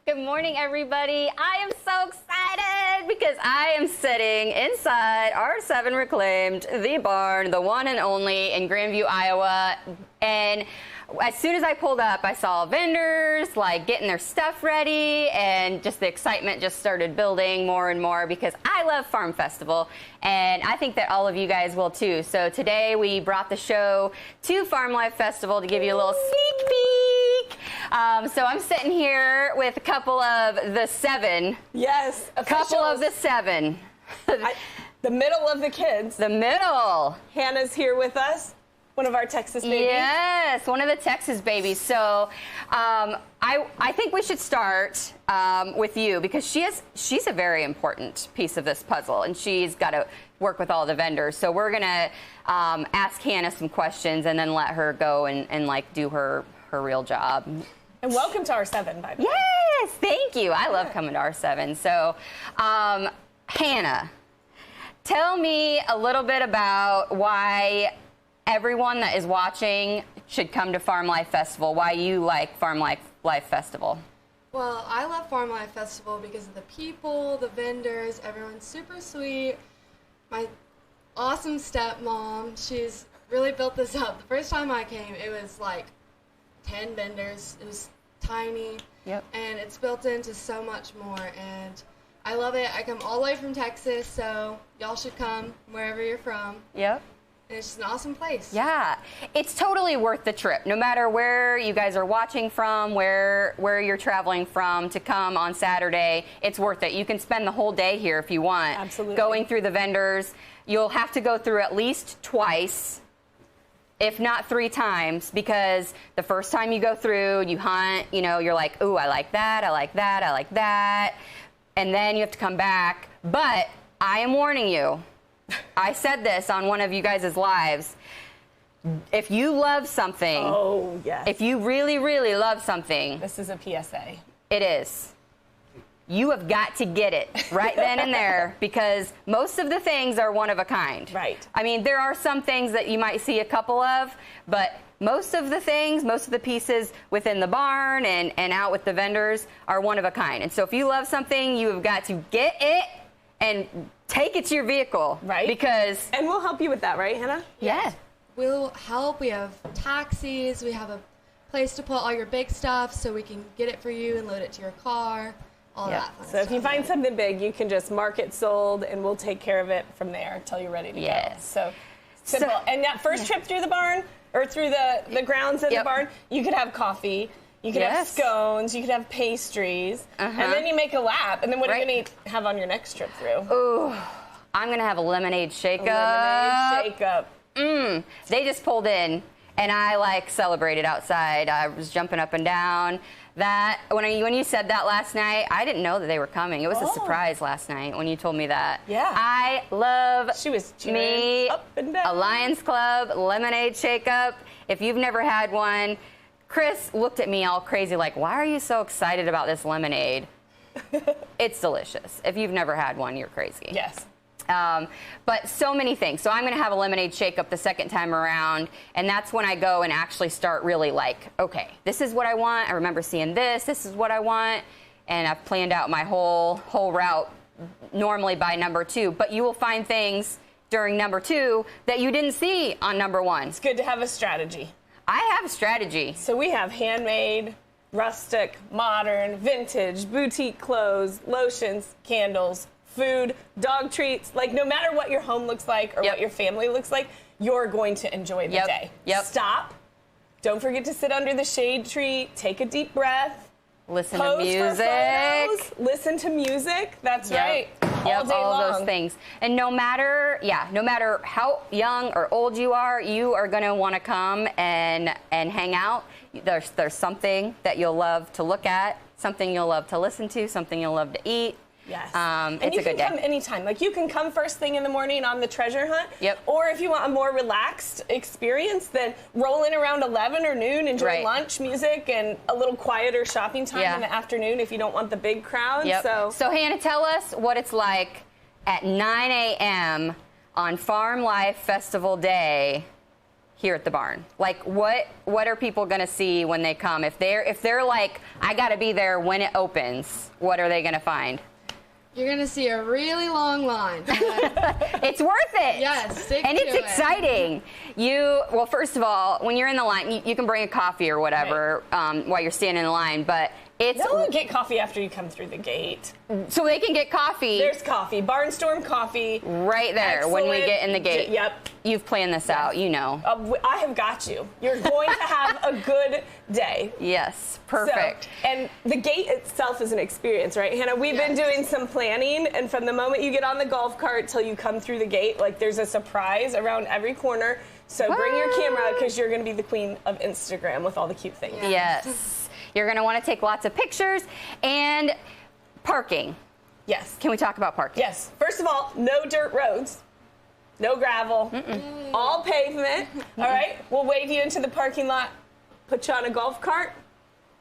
Good morning, everybody. I am so excited because I am sitting inside R7 Reclaimed, the barn, the one and only in Grandview, Iowa. And as soon as I pulled up, I saw vendors like getting their stuff ready, and just the excitement just started building more and more because I love Farm Festival, and I think that all of you guys will too. So today we brought the show to Farm Life Festival to give you a little sneak peek. So I'm sitting here with a couple of the seven. Yes, a couple of the seven. The middle of the kids. The middle. Hannah's here with us. One of our Texas babies. Yes, one of the Texas babies. So I think we should start with you because she's a very important piece of this puzzle, and she's got to work with all the vendors. So we're going to ask Hannah some questions and then let her go and like do her real job. And welcome to R7, by the way. Yes, thank you. I love coming to R7. So Hannah, tell me a little bit about why everyone that is watching should come to Farm Life Festival, why you like Farm Life Festival. Well, I love Farm Life Festival because of the people, the vendors, everyone's super sweet. My awesome stepmom, she's really built this up. The first time I came, it was like 10 vendors. It was tiny. Yep. And it's built into so much more, and I love it. I come all the way from Texas, so y'all should come wherever you're from. Yep. It's just an awesome place. Yeah, it's totally worth the trip. No matter where you guys are watching from, where you're traveling from to come on Saturday, it's worth it. You can spend the whole day here if you want. Absolutely. Going through the vendors. You'll have to go through at least twice, if not 3 times, because the first time you go through, you hunt, you know, you're like, ooh, I like that, I like that, I like that. And then you have to come back. But I am warning you. I said this on one of you guys' lives. If you love something, oh yes, if you really, really love something, this is a PSA. It is. You have got to get it right then and there, because most of the things are one of a kind. Right. I mean, there are some things that you might see a couple of, but most of the things, most of the pieces within the barn and out with the vendors are one of a kind. And so if you love something, you have got to get it and take it to your vehicle. Right. Because... And we'll help you with that, right, Hannah? Yeah. We'll help. We have taxis. We have a place to put all your big stuff so we can get it for you and load it to your car. All Yep. that fun So stuff. if you find something big, you can just mark it sold, and we'll take care of it from there until you're ready to Yes. go. So simple. And that first trip through the barn, or through the grounds in the Yep. barn, you could have coffee. You could have Yes. scones, you could have pastries, and then you make a lap. And then what are you going to have on your next trip through? Ooh, I'm going to have a lemonade shake-up. Lemonade shake-up. They just pulled in, and I, like, celebrated outside. I was jumping up and down. That when you said that last night, I didn't know that they were coming. It was a surprise last night when you told me that. Yeah. I love She was cheering me up and down. a Lions Club lemonade shake-up. If you've never had one, Chris looked at me all crazy like, why are you so excited about this lemonade? It's delicious. If you've never had one, you're crazy. Yes. But so many things. So I'm going to have a lemonade shake-up the second time around, and that's when I go and actually start really like, okay, this is what I want. I remember seeing this. This is what I want. And I've planned out my whole route normally by number 2. But you will find things during number 2 that you didn't see on number 1. It's good to have a strategy. I have a strategy. So we have handmade, rustic, modern, vintage, boutique clothes, lotions, candles, food, dog treats. Like, no matter what your home looks like or what your family looks like, you're going to enjoy the day. Yep. Stop. Don't forget to sit under the shade tree. Take a deep breath. Listen to Pose music. for photos. Listen to music. That's right. All day all long. of those things. And no matter how young or old you are going to want to come and hang out. There's something that you'll love to look at, something you'll love to listen to, something you'll love to eat. Yes. And it's a good day. You can come anytime. Like, you can come first thing in the morning on the treasure hunt. Yep. Or if you want a more relaxed experience, then roll in around 11 or noon, enjoy lunch, music, and a little quieter shopping time in the afternoon if you don't want the big crowd. Yep. So Hannah, tell us what it's like at 9 a.m. on Farm Life Festival Day here at the barn? Like, what are people going to see when they come? If they're like, I got to be there when it opens, what are they going to find? You're going to see a really long line. It's worth it. Yes, stick and to it's it. exciting. Well, first of all, when you're in the line, you can bring a coffee or whatever while you're standing in the line, but they'll get coffee after you come through the gate. So they can get coffee. There's coffee. Barnstorm coffee. Right there. Excellent. When we get in the gate. Yep. You've planned this out, you know. I have got you. You're going to have a good day. Yes, perfect. So, and the gate itself is an experience, right, Hannah? We've been doing some planning, and from the moment you get on the golf cart till you come through the gate, like there's a surprise around every corner. So bring your camera because you're going to be the queen of Instagram with all the cute things. Yes. You're going to want to take lots of pictures. And parking. Yes. Can we talk about parking? Yes. First of all, no dirt roads. No gravel. All pavement. All right? We'll wave you into the parking lot, put you on a golf cart.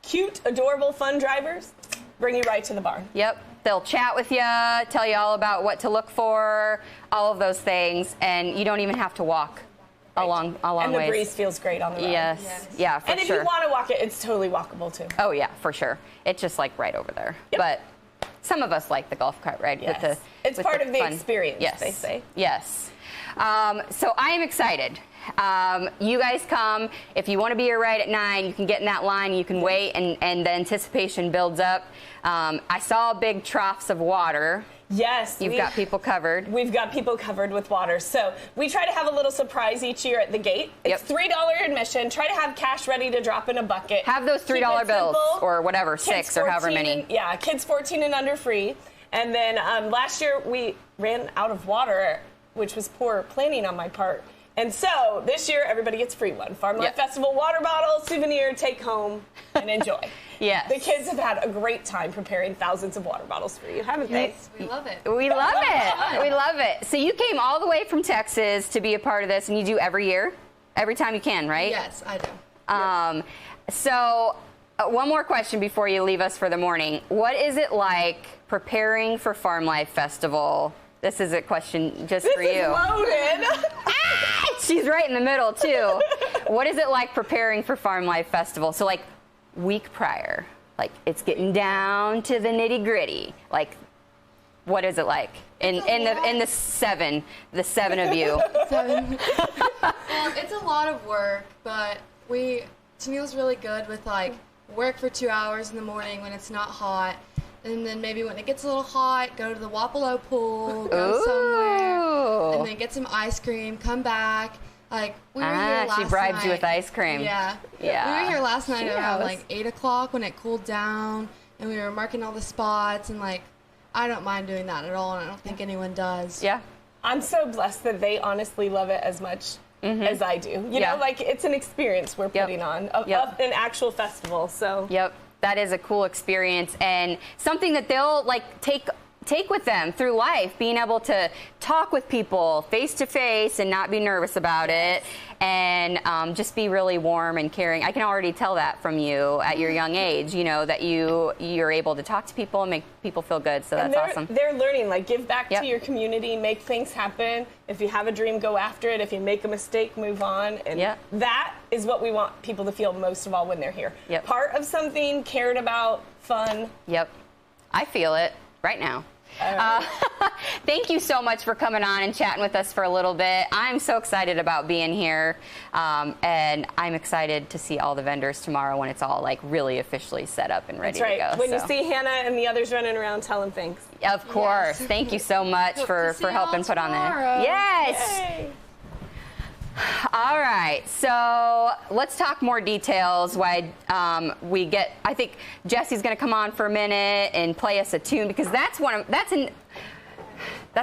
Cute, adorable, fun drivers. Bring you right to the barn. Yep. They'll chat with you, tell you all about what to look for, all of those things, and you don't even have to walk a long and the ways. breeze feels great on the road. Yes. Yeah, for sure. And if you want to walk it, it's totally walkable too. Oh, yeah, for sure. It's just like right over there. Yep. But some of us like the golf cart ride Yes. with It's with part of the fun. experience, Yes. they say. Yes. So I am excited. You guys come. If you want to be here right at 9, you can get in that line. You can wait, and the anticipation builds up. I saw big troughs of water. Yes. You've got people covered. We've got people covered with water. So we try to have a little surprise each year at the gate. It's $3 admission. Try to have cash ready to drop in a bucket. Have those $3 bills or whatever, Kids 6 or however 14 many. Kids 14 and under free. And then last year we ran out of water, which was poor planning on my part. And so this year everybody gets free one. Farm Life Festival water bottle, souvenir, take home and enjoy. Yes. The kids have had a great time preparing thousands of water bottles for you, haven't they? Yes, we love it. We love it. We love it. So you came all the way from Texas to be a part of this, and you do every year? Every time you can, right? Yes, I do. So one more question before you leave us for the morning. What is it like preparing for Farm Life Festival? This is a question just for you. This is loaded. She's right in the middle, too. What is it like preparing for Farm Life Festival? So, like, week prior, like, it's getting down to the nitty gritty. Like, what is it like in the seven of you? 7. It's a lot of work, but Tennille's really good with, like, work for 2 hours in the morning when it's not hot. And then maybe when it gets a little hot, go to the Wapello pool, go somewhere, and then get some ice cream, come back. Like, we were here last night. She bribes you with ice cream. Yeah. Yeah. We were here last night around, like, 8 o'clock when it cooled down, and we were marking all the spots, and, like, I don't mind doing that at all, and I don't think anyone does. Yeah. I'm so blessed that they honestly love it as much as I do. You know, like, it's an experience we're putting on, of an actual festival, so. Yep. That is a cool experience and something that they'll like take with them through life, being able to talk with people face to face and not be nervous about it, and just be really warm and caring. I can already tell that from you at your young age, you know, that you're able to talk to people and make people feel good, so that's awesome. They're learning, like, give back to your community, make things happen. If you have a dream, go after it. If you make a mistake, move on. And that is what we want people to feel most of all when they're here. Part of something, cared about, fun. Yep. I feel it right now. Thank you so much for coming on and chatting with us for a little bit. I'm so excited about being here, and I'm excited to see all the vendors tomorrow when it's all like really officially set up and ready to go. When you see Hannah and the others running around, tell them thanks. Of course. Thank you so much for helping put on that. Yes. Yay. All right, so let's talk more details. Why I think Jesse's going to come on for a minute and play us a tune, because that's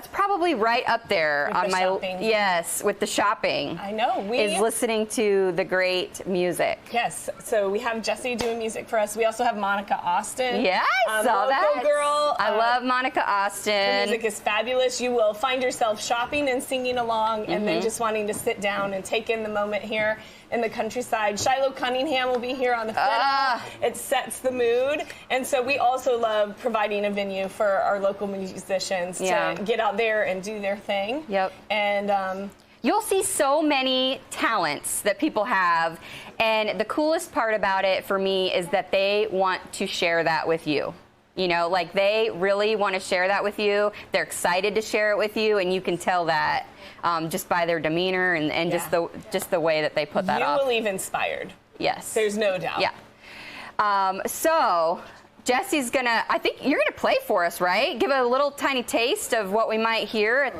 probably right up there with on the shopping. With the shopping. I know. Is listening to the great music. Yes. So we have Jesse doing music for us. We also have Monica Austin. Yeah, I saw that. Girl. I love Monica Austin. The music is fabulous. You will find yourself shopping and singing along, and then just wanting to sit down and take in the moment here in the countryside. Shiloh Cunningham will be here on the fiddle. It sets the mood. And so we also love providing a venue for our local musicians to get out there and do their thing. Yep. And you'll see so many talents that people have, and the coolest part about it for me is that they want to share that with you. You know, like they really want to share that with you. They're excited to share it with you, and you can tell that just by their demeanor and just the way that they put that off. You will leave inspired. Yes. There's no doubt. Yeah. So Jesse's gonna, I think you're gonna play for us, right? Give a little tiny taste of what we might hear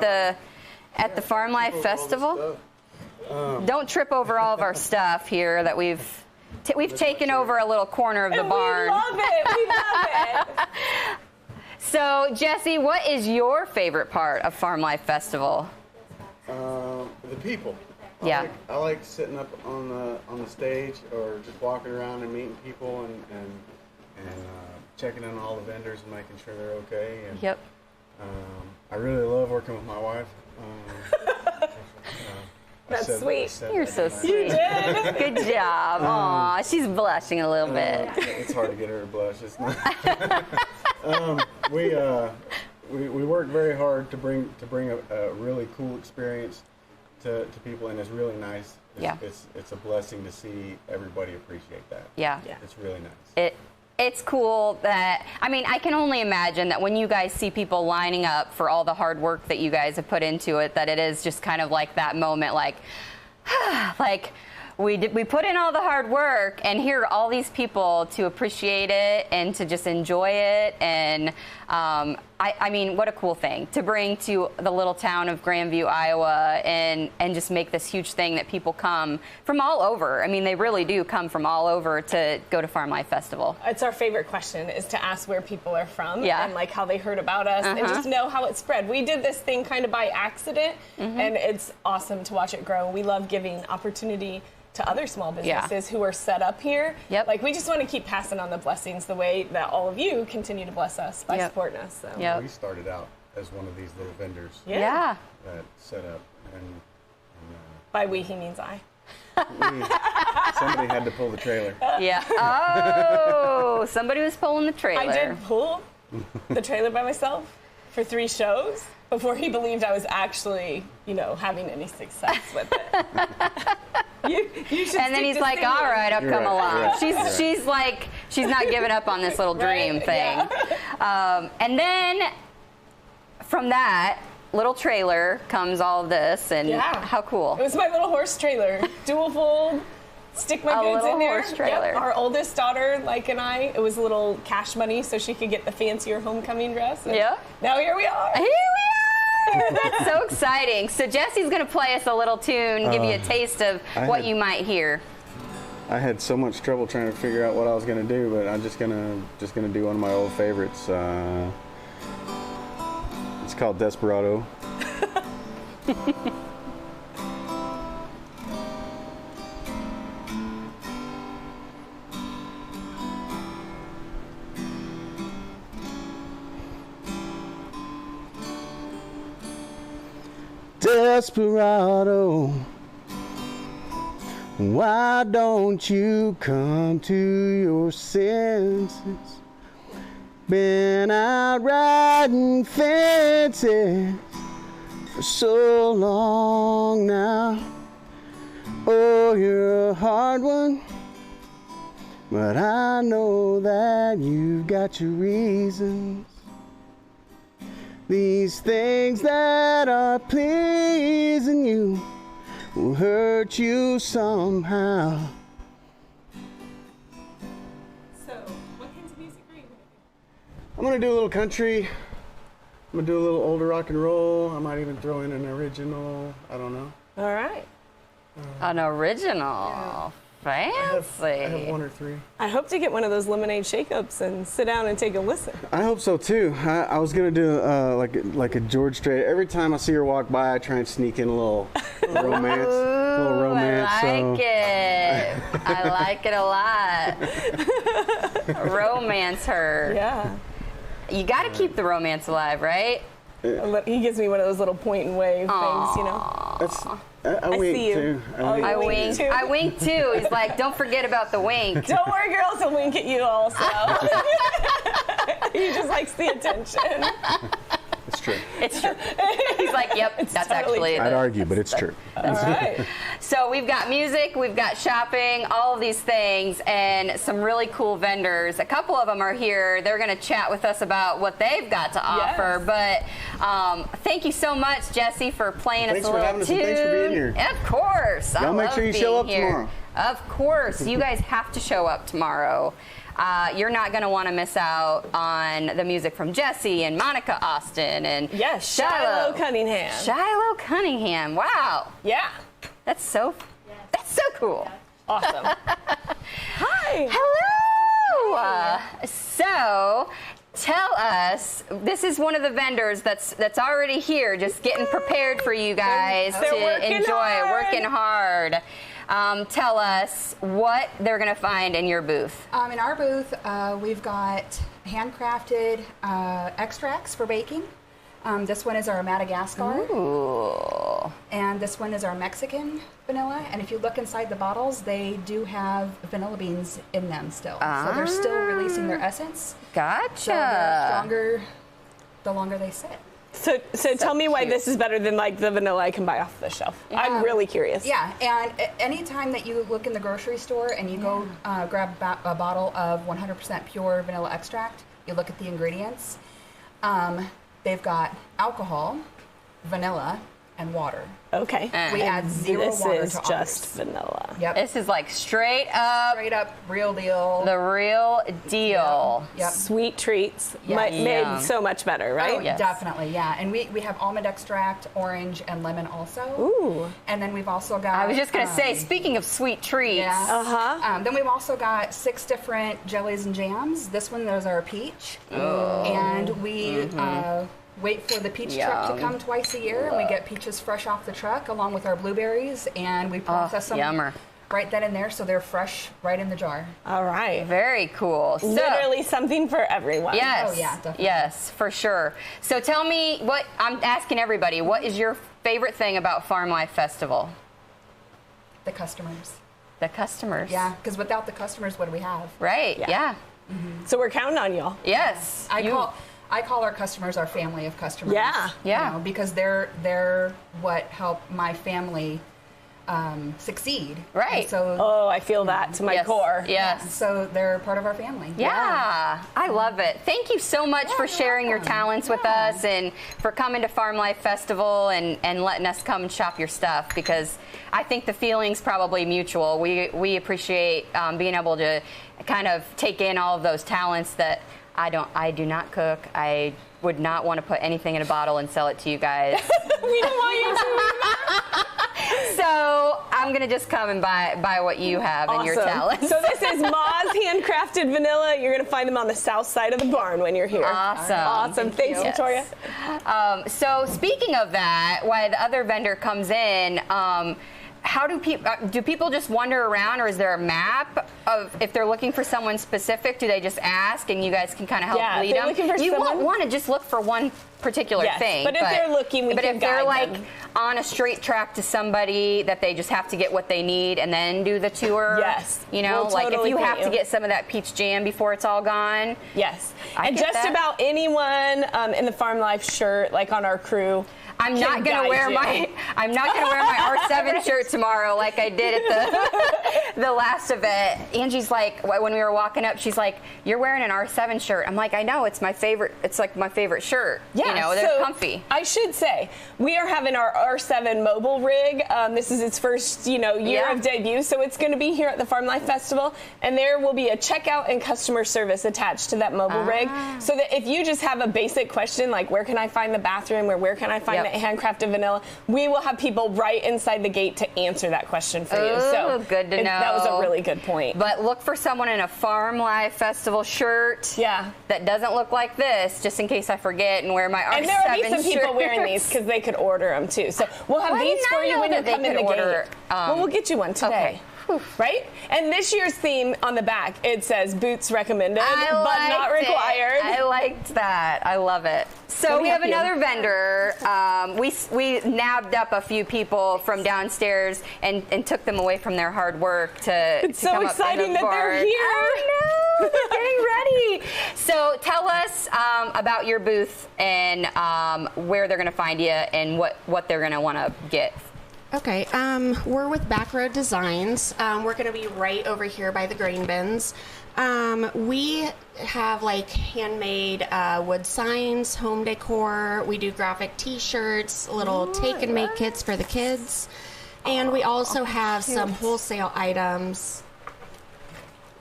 at the Farm Life Festival. Don't trip over all of our stuff here that we've taken over a little corner of the barn. We love it. We love it. So, Jesse, what is your favorite part of Farm Life Festival? The people. Yeah. I like sitting up on the stage or just walking around and meeting people and checking in on all the vendors and making sure they're okay. And, Yep. I really love working with my wife. That's sweet. You're so sweet. You did. Good job. Aw, she's blushing a little bit. It's hard to get her to blush. It's not. We work very hard to bring a really cool experience to people, and it's really nice. It's a blessing to see everybody appreciate that. Yeah. It's really nice. It's cool that, I mean, I can only imagine that when you guys see people lining up for all the hard work that you guys have put into it, that it is just kind of like that moment, like, like we put in all the hard work, and here are all these people to appreciate it and to just enjoy it. And I mean, what a cool thing to bring to the little town of Grandview, Iowa, and just make this huge thing that people come from all over. I mean, they really do come from all over to go to Farm Life Festival. It's our favorite question, is to ask where people are from and like how they heard about us and just know how it spread. We did this thing kind of by accident, and it's awesome to watch it grow. We love giving opportunity to other small businesses who are set up here. Like, we just want to keep passing on the blessings the way that all of you continue to bless us by supporting us. So. We started out as one of these little vendors Yeah. that set up, and by we, he means I. somebody had to pull the trailer. Yeah. Oh, somebody was pulling the trailer. I did pull the trailer by myself for 3 shows before he believed I was actually, you know, having any success with it. You should and then he's like, all right, I'll come along. She's like, she's not giving up on this little dream thing. And then from that little trailer comes all of this, and how cool. It was my little horse trailer, dual fold, stick my goods in there. Horse trailer. Our oldest daughter, like, and I, it was a little cash money so she could get the fancier homecoming dress. And now here we are. Here we are. That's so exciting. So Jesse's going to play us a little tune, give you a taste of what you might hear. I had so much trouble trying to figure out what I was going to do, but I'm just gonna do one of my old favorites. It's called Desperado. Desperado, why don't you come to your senses? Been out riding fences for so long now. Oh, you're a hard one, but I know that you've got your reasons. These things that are pleasing you will hurt you somehow. So, what kinds of music are you going to do? I'm going to do a little country. I'm going to do a little older rock and roll. I might even throw in an original. I don't know. All right. An original. Fancy. I have 1 or 3. I hope to get one of those lemonade shake-ups and sit down and take a listen. I hope so too. I was gonna do like a George Strait. Every time I see her walk by, I try and sneak in a little romance. I like it. I like it a lot. Romance her. Yeah. You got to keep the romance alive, right? He gives me one of those little point and wave things, you know. I wink see you. too. I wink. too. I wink too. He's like, don't forget about the wink. Don't worry, girls, I'll wink at you also. He just likes the attention. It's true. It's true. He's like, yep, that's totally actually. I'd argue, but it's true. All right. So we've got music, we've got shopping, all of these things, and some really cool vendors. A couple of them are here. They're going to chat with us about what they've got to offer. But thank you so much, Jesse, for playing us a little tune. Thanks for being here. Of course. Y'all make sure you show up tomorrow. Of course. You guys have to show up tomorrow. You're not going to want to miss out on the music from Jesse and Monica Austin and Shiloh Cunningham. Shiloh Cunningham. Wow. Yeah. That's so cool. Awesome. Hi. Hello. So tell us, this is one of the vendors that's already here, just getting prepared for you guys to enjoy, working hard. Tell us what they're going to find in your booth. In our booth, we've got handcrafted extracts for baking. This one is our Madagascar. Ooh. And this one is our Mexican vanilla. And if you look inside the bottles, they do have vanilla beans in them still. So they're still releasing their essence. Gotcha. So they're stronger the longer they sit. So tell me why this is better than like the vanilla I can buy off the shelf. I'm really curious. Yeah, and anytime that you look in the grocery store and you go grab a bottle of 100% pure vanilla extract, you look at the ingredients. They've got alcohol, vanilla, and water. Okay. We add zero this water is to just ours. vanilla. Yep. This is like straight up Real deal. the real deal. Yep. Sweet treats. Yes. Made so much better, right? Oh, Yes. definitely, yeah. And we have almond extract, orange, and lemon also. Ooh. And then we've also got... I was just going to say, speaking of sweet treats. Yeah. Uh-huh. Then we've also got 6 different jellies and jams. This one, there's our peach. And we wait for the peach truck to come twice a year, and we get peaches fresh off the truck along with our blueberries, and we process them yummer. right then and there so they're fresh right in the jar. All right. Very cool. So, Literally something for everyone. yes. Oh, yeah, definitely. Yes, for sure. So tell me what, I'm asking everybody, what is your favorite thing about Farm Life Festival? The customers. The customers. Yeah, because without the customers, what do we have? Right, yeah. So we're counting on y'all. Yes. I call our customers our family of customers. Yeah. Yeah. You know, because they're what help my family succeed. Right. And so Oh, I feel that to my Yes. core. Yes. so they're part of our family. Yeah, I love it. Thank you so much for sharing your talents with us and for coming to Farm Life Festival and letting us come and shop your stuff, because I think the feeling's probably mutual. We appreciate being able to kind of take in all of those talents that I do not cook. I would not want to put anything in a bottle and sell it to you guys. We don't want you to. So I'm going to just come and buy what you have and your talents. So this is Ma's handcrafted vanilla. You're going to find them on the south side of the barn when you're here. Awesome. Awesome. Thanks, Yes. Victoria. So speaking of that, while the other vendor comes in, how do people just wander around, or is there a map of if they're looking for someone specific? Do they just ask and you guys can kind of help Yeah, if lead they're them? looking for You won't someone- want to just look for one particular Yes, thing. but if they're looking, we But can if they're guide like them. on a straight track to somebody that they just have to get what they need and then do the tour. Yes, You know, we'll like totally if you get have to you. get some of that peach jam before it's all gone. Yes. I And get just that. about anyone in the Farm Life shirt, like on our crew. I'm not gonna wear my R7 shirt tomorrow like I did at the last event. Angie's like, when we were walking up, she's like, "You're wearing an R7 shirt." I'm like, "I know, it's my favorite. It's like my favorite shirt. Yeah, you know, they're so comfy." I should say we are having our R7 mobile rig. This is its first, year of debut, so it's going to be here at the Farm Life Festival, and there will be a checkout and customer service attached to that mobile rig, so that if you just have a basic question like where can I find the bathroom or where can I find the handcrafted vanilla, we will have people right inside the gate to answer that question for you. So good to know. That was a really good point. But look for someone in a Farm Life Festival shirt. Yeah. That doesn't look like this, just in case I forget and wear my R7 And there will be some people shirts. wearing these because they could order them too. So we'll have Why these didn't for I you know when you that they come in could the order, gate. Well, we'll get you one today. Okay. Right? And this year's theme on the back, it says boots recommended, I but not liked it. required. I liked that. I love it. So we have help you. another vendor. We nabbed up a few people from downstairs and took them away from their hard work to It's so come up in exciting the that they're barn. here. I know. they're getting ready. So tell us about your booth and where they're going to find you and what they're going to want to get. Okay, we're with Backroad Designs. We're going to be right over here by the grain bins. We have like handmade wood signs, home decor. We do graphic T-shirts, little take and make kits for the kids, and we also have some wholesale items.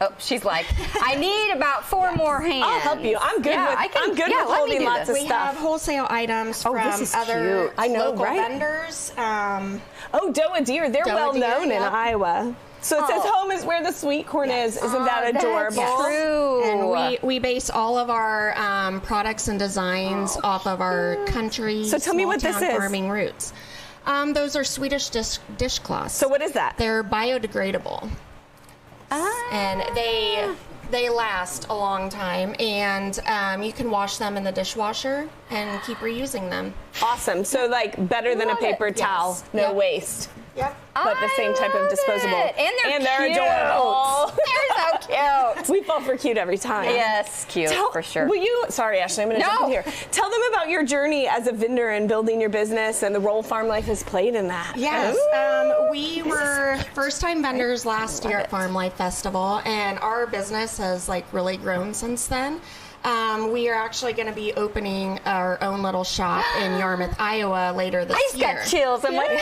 Oh, she's like, I need about 4 more hands. I'll help you. I'm good I'm good with holding lots of We stuff. have wholesale items from this is other cute. local vendors. Oh, Doe Deer. They're Doe well Deer, known in yep. Iowa. So it says home is where the sweet corn is. Isn't that adorable? That's true. And we base all of our products and designs off of our country, So tell me what this small-town is. farming roots. Those are Swedish dishcloths. So what is that? They're biodegradable. And they last a long time, and you can wash them in the dishwasher and keep reusing them. Awesome. So like better than a Love it. paper towel. Yes. No Yep. waste. Yep. But the same type of disposable. It. And they're cute. adorable. They're so cute. We fall for cute every time. Yes, cute, for sure. Will you, sorry, Ashley, I'm going to jump in here. Tell them about your journey as a vendor and building your business and the role Farm Life has played in that. Yes, we were first-time vendors last year at Farm Life Festival, and our business has like really grown since then. We are actually going to be opening our own little shop in Yarmouth, Iowa later this I just year. got chills. I'm like, I love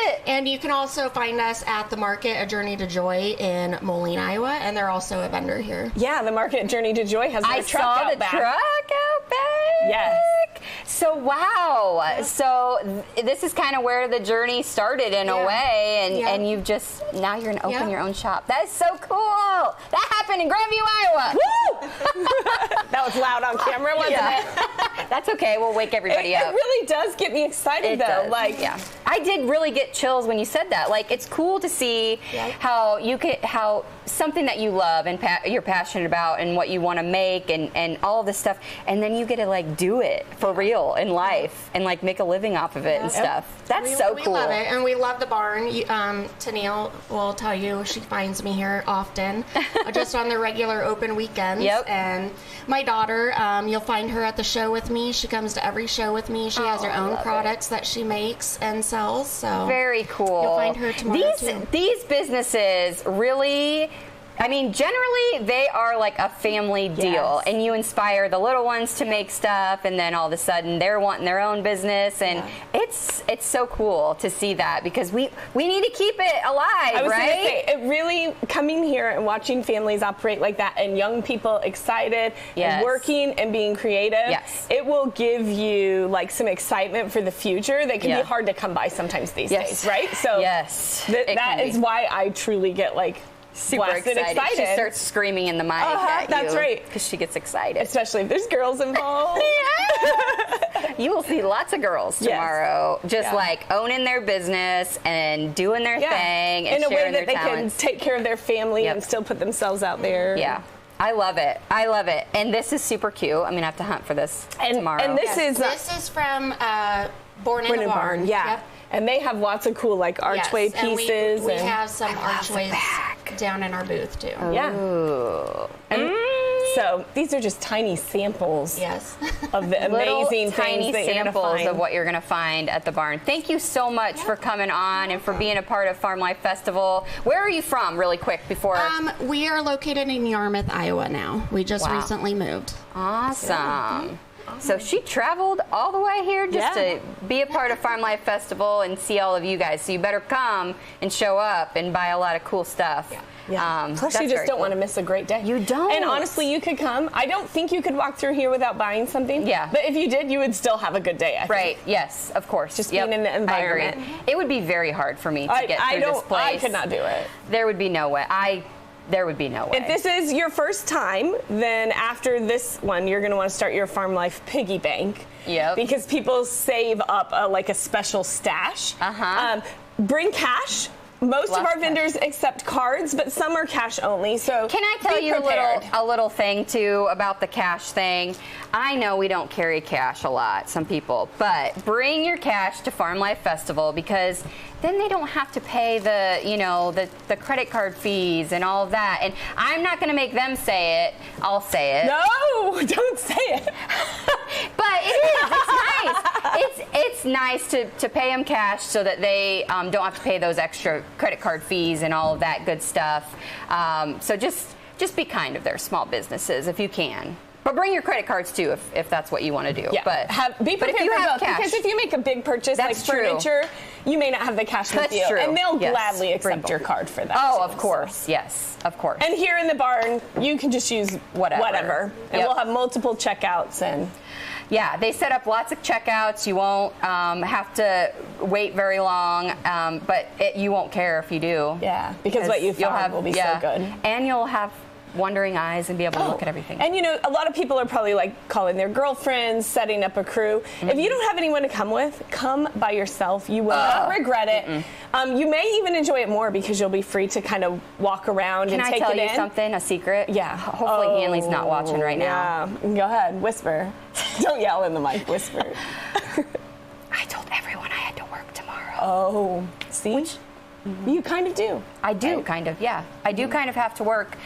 it. And you can also find us at the Market, A Journey to Joy in Moline, Iowa, and they're also a vendor here. Yeah, the Market Journey to Joy has I their truck saw out the back. truck out back. Yes. So wow. So this is kind of where the journey started in a way, and you've just now you're gonna open your own shop. That is so cool. That happened in Grandview, Iowa. Woo! That was loud on camera, wasn't it? That's okay. We'll wake everybody It up. really does get me excited, It though. does. Like, yeah, I did really get chills when you said that. Like, it's cool to see how something that you love and you're passionate about and what you want to make and all of this stuff, and then you get to like do it for real in life and like make a living off of it and stuff. That's so cool. We love it, and we love the barn. Tennille will tell you she finds me here often, just on the regular open weekends. Yep. And my daughter, you'll find her at the show with me. She comes to every show with me. She has her own products that she makes and sells. So very cool. You'll find her tomorrow too. These businesses really, I mean, generally they are like a family deal, and you inspire the little ones to make stuff, and then all of a sudden they're wanting their own business, and it's so cool to see that because we need to keep it alive, I was right? gonna say, it really, coming here and watching families operate like that and young people excited and working and being creative, it will give you like some excitement for the future that can be hard to come by sometimes these days, right? So that is why I truly get like super excited. She starts screaming in the mic at you. That's right. Because she gets excited. Especially if there's girls involved. You will see lots of girls tomorrow just like owning their business and doing their thing and in a way sharing that their they talents. can take care of their family and still put themselves out there. Yeah. I love it. I love it. And this is super cute. I'm going to have to hunt for this tomorrow. And this is from Born in a Barn. Yeah. Yep. And they have lots of cool like archway pieces. And we have some archways down in our booth too. Yeah. And so these are just tiny samples of the amazing tiny things that you're gonna samples find. of what you're going to find at the barn. Thank you so much for coming on and for being a part of Farm Life Festival. Where are you from, really quick, before? We are located in Yarmouth, Iowa now. We just recently moved. Awesome. So she traveled all the way here just to be a part of Farm Life Festival and see all of you guys. So you better come and show up and buy a lot of cool stuff. Plus, you just don't want to miss a great day. You don't. And honestly, you could come. I don't think you could walk through here without buying something. Yeah. But if you did, you would still have a good day, I think. Right. Yes, of course. Just being in the environment. I agree. It would be very hard for me to get through this place. I could not do it. There would be no way. There would be no way. If this is your first time, then after this one, you're going to want to start your Farm Life piggy bank. Yep. Because people save up like a special stash. Bring cash. Most of our vendors accept cards, but some are cash only. So can I tell you a little thing too about the cash thing? I know we don't carry cash a lot, some people, but bring your cash to Farm Life Festival because then they don't have to pay the, you know, the credit card fees and all of that. And I'm not going to make them say it. I'll say it. No, don't say it. But it is. It's nice. It's nice to pay them cash so that they don't have to pay those extra credit card fees and all of that good stuff. So just be kind of their small businesses if you can. But bring your credit cards too, if that's what you want to do. Yeah. But Be prepared if you for have both, cash, because if you make a big purchase like furniture, you may not have the cash with you, true. and they'll Yes. gladly Bring accept your card for that. Oh, too, of course, yes, of course. And here in the barn, you can just use whatever. And Yep. we'll have multiple checkouts and. Yeah, they set up lots of checkouts. You won't have to wait very long, but you won't care if you do. Yeah, because what you found will be so good. And you'll have wondering eyes and be able to look at everything. And you know, a lot of people are probably like calling their girlfriends, setting up a crew. If you don't have anyone to come with, come by yourself. You will not regret it. You may even enjoy it more because you'll be free to kind of walk around and take it in. Can I tell you something, a secret? Yeah. Hopefully Hanley's not watching right now. Yeah, go ahead, whisper. Don't yell in the mic, whisper. I told everyone I had to work tomorrow. Oh, see? You kind of do. I do, kind of, yeah. I do kind of have to work.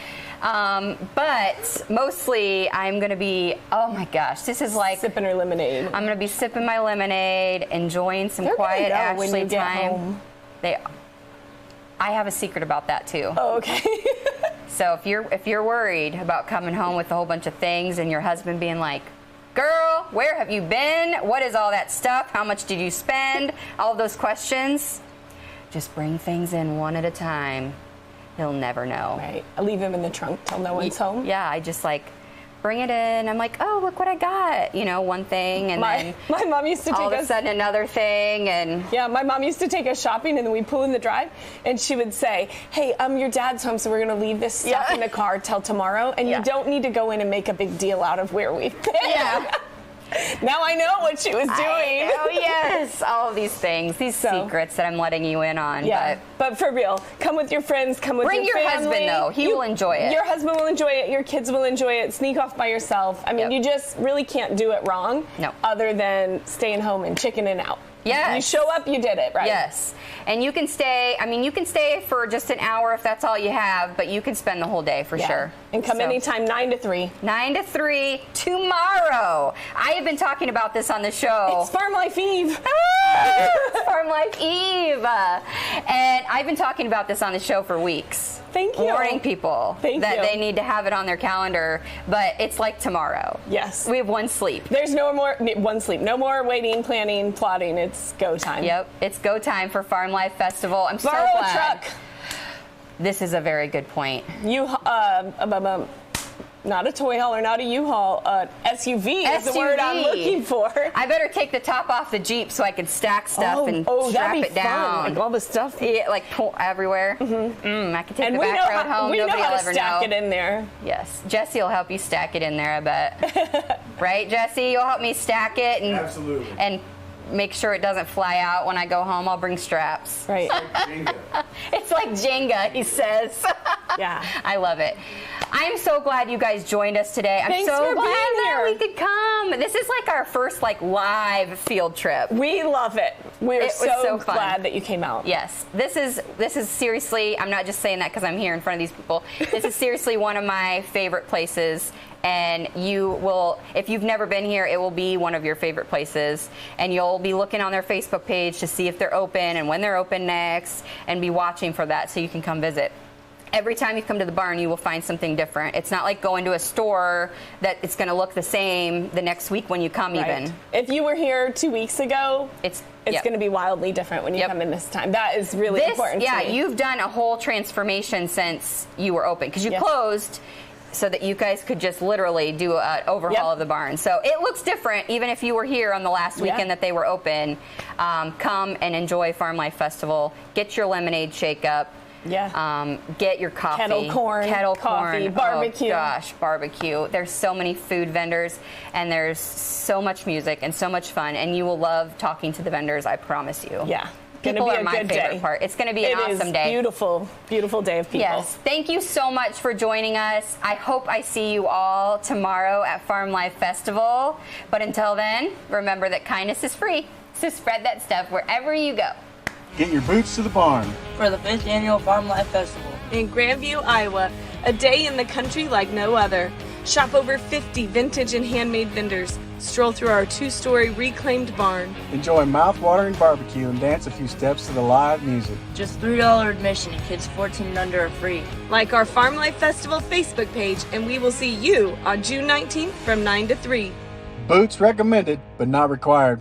But mostly I'm going to be, oh my gosh, this is like... Sipping her lemonade. I'm going to be sipping my lemonade, enjoying some quiet Ashley time. I have a secret about that too. Oh, okay. So if you're worried about coming home with a whole bunch of things and your husband being like, girl, where have you been? What is all that stuff? How much did you spend? All of those questions. Just bring things in one at a time. He'll never know. Right. I leave him in the trunk till no one's home. Yeah, I just like bring it in. I'm like, oh, look what I got. You know, one thing, and then my mom used to take all of a sudden another thing, and yeah, my mom used to take us shopping, and then we pull in the drive, and she would say, hey, your dad's home, so we're gonna leave this stuff in the car till tomorrow, and you don't need to go in and make a big deal out of where we've been. Yeah. Now I know what she was doing. Oh yes, all of these things, these secrets that I'm letting you in on. Yeah, but for real, come with your friends, come with bring your family. husband though; he will enjoy it. Your husband will enjoy it. Your kids will enjoy it. Sneak off by yourself. I mean, you just really can't do it wrong. No. Other than staying home and chickening out. Yes. You show up, you did it, right? Yes. And you can stay, I mean, you can stay for just an hour if that's all you have, but you can spend the whole day for sure. And come anytime, 9 to 3. 9 to 3 tomorrow. I have been talking about this on the show. It's Farm Life Eve. It's Farm Life Eve. And I've been talking about this on the show for weeks. Thank you. Warning people that they need to have it on their calendar, but it's like tomorrow. Yes. We have one sleep. There's no more one sleep. No more waiting, planning, plotting. It's go time. Yep. It's go time for Farm Life Festival. I'm so glad. Borrow a truck. This is a very good point. Not a toy hauler, not a U-Haul, SUV is the word I'm looking for. I better take the top off the Jeep so I can stack stuff and strap it down. Like all the stuff. Yeah, like pull everywhere. I can take the back road home. We know Nobody how will to ever stack know. it in there. Yes. Jesse will help you stack it in there, I bet. Right, Jesse? You'll help me stack it and Absolutely. And make sure it doesn't fly out when I go home. I'll bring straps. Right. It's like Jenga, he says. Yeah. I love it. I'm so glad you guys joined us today. I'm Thanks so for glad being that here. we could come. This is like our first live field trip. We love it. We're It was so fun. glad that you came out. Yes, this is seriously, I'm not just saying that because I'm here in front of these people. This is seriously one of my favorite places, and you will, if you've never been here, it will be one of your favorite places, and you'll be looking on their Facebook page to see if they're open and when they're open next, and be watching for that so you can come visit. Every time you come to the barn, you will find something different. It's not like going to a store that it's going to look the same the next week when you come even. If you were here 2 weeks ago, it's going to be wildly different when you come in this time. That is really important to me. You've done a whole transformation since you were open, because you closed so that you guys could just literally do an overhaul of the barn. So it looks different even if you were here on the last weekend that they were open. Come and enjoy Farm Life Festival. Get your lemonade shake up. Yeah. Get your coffee. Kettle corn, barbecue. Oh gosh, barbecue. There's so many food vendors, and there's so much music and so much fun, and you will love talking to the vendors, I promise you. Yeah. People are my favorite part. It's going to be an awesome day. Beautiful, beautiful day of people. Yes. Thank you so much for joining us. I hope I see you all tomorrow at Farm Life Festival. But until then, remember that kindness is free. So spread that stuff wherever you go. Get your boots to the barn. For the 5th Annual Farm Life Festival in Grandview, Iowa, a day in the country like no other. Shop over 50 vintage and handmade vendors. Stroll through our 2-story reclaimed barn. Enjoy mouth-watering barbecue and dance a few steps to the live music. Just $3 admission and kids 14 and under are free. Like our Farm Life Festival Facebook page, and we will see you on June 19th from 9 to 3. Boots recommended, but not required.